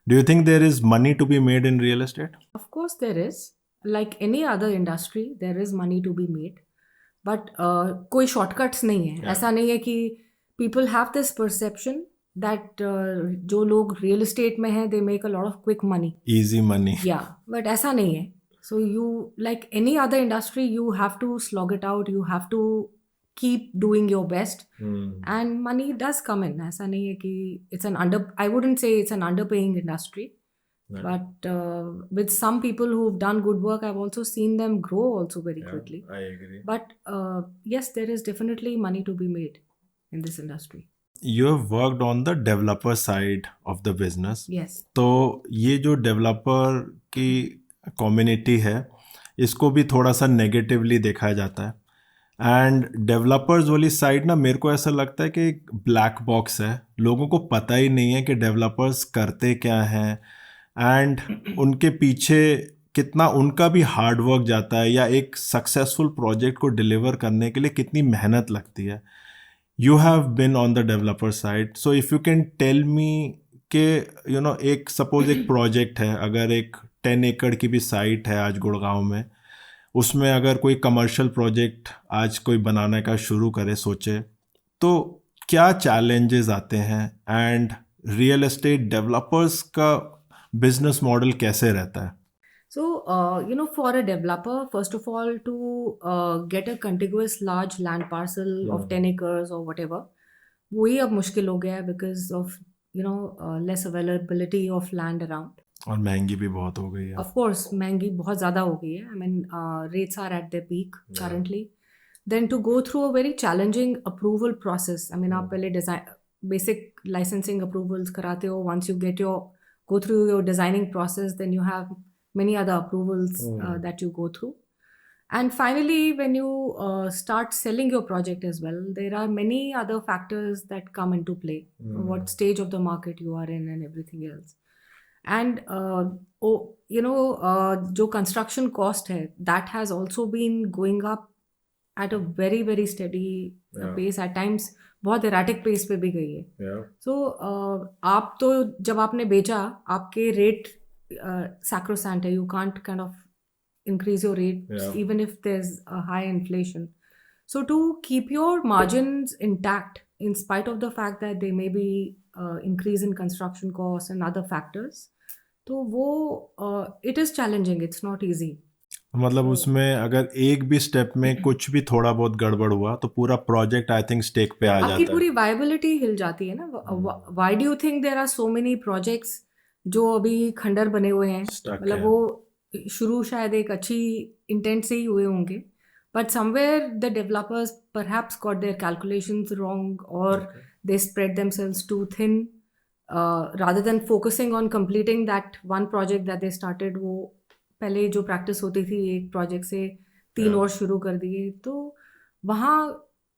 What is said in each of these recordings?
Do you think there is money to be made in real estate? Of course, there is. Like any other industry, there is money to be made. But कोई shortcuts नहीं है. ऐसा नहीं है कि people have this perception that जो लोग real estate में हैं, they make a lot of quick money. Easy money. Yeah, but ऐसा नहीं है. So you, like any other industry, you have to slog it out. You have to keep doing your best, and money does come in. ऐसा नहीं है कि I wouldn't say it's an underpaying industry. Right. But with some people who've done good work, I've also seen them grow also very quickly. I agree. But yes, there is definitely money to be made in this industry. You have worked on the developer side of the business. Yes. तो ये जो developer की community है, इसको भी थोड़ा सा negatively देखा जाता है. एंड डेवलपर्स वाली साइड ना, मेरे को ऐसा लगता है कि एक ब्लैक बॉक्स है. लोगों को पता ही नहीं है कि डेवलपर्स करते क्या हैं एंड उनके पीछे कितना उनका भी हार्ड वर्क जाता है, या एक सक्सेसफुल प्रोजेक्ट को डिलीवर करने के लिए कितनी मेहनत लगती है. You have been on the developer side, so if you can tell me कि एक सपोज एक प्रोजेक्ट है, अगर एक 10 एकड़ की भी साइट है आज गुड़गांव में, उसमें अगर कोई कमर्शियल प्रोजेक्ट आज कोई बनाने का शुरू करे सोचे, तो क्या चैलेंजेस आते हैं एंड रियल एस्टेट डेवलपर्स का बिजनेस मॉडल कैसे रहता है? So, for a developer, first of all, to get a contiguous large land parcel of 10 acres or whatever, वही अब मुश्किल हो गया है because of, less availability of land around. और महंगी भी बहुत हो गई है. Of course, महंगी बहुत ज़्यादा हो गई है. I mean, rates are at their peak currently. Then to go through a very challenging approval process. I mean, आप पहले basic licensing approvals कराते हो. Once you go through your designing process, then you have many other approvals that you go through. And finally, when you start selling your project as well, there are many other factors that come into play. What stage of the market you are in and everything else. And, जो construction cost है, that has also been going up at a very, very steady pace. At times, बहुत erratic pace पे भी गई है. So, आप तो जब आपने बेचा, आपके rate sacrosanct hai. You can't kind of increase your rates even if there's a high inflation. So to keep your margins intact in spite of the fact that there may be increase in construction costs and other factors, तो वो it is challenging. It's not easy. मतलब उसमें अगर एक भी step में कुछ भी थोड़ा बहुत गड़बड़ हुआ तो पूरा प्रोजेक्ट आई थिंक स्टेक पे आ जाता है. आपकी पूरी वायबिलिटी हिल जाती है ना. Why do you think there are so many projects जो अभी खंडर बने हुए हैं? मतलब वो शुरू शायद एक अच्छी इंटेंट से ही हुए होंगे, but somewhere the developers perhaps got their calculations wrong और they spread themselves too thin rather than focusing on completing that one project that they started. वो पहले जो प्रैक्टिस होती थी एक प्रोजेक्ट से 3 और शुरू कर दिए, तो वहाँ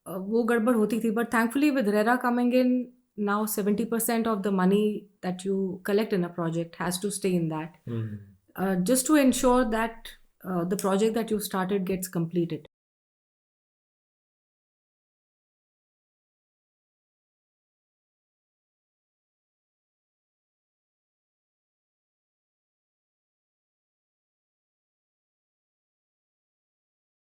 वो गड़बड़ होती थी. But thankfully with RERA coming in, now 70% of the money that you collect in a project has to stay in that, just to ensure that the project that you started gets completed.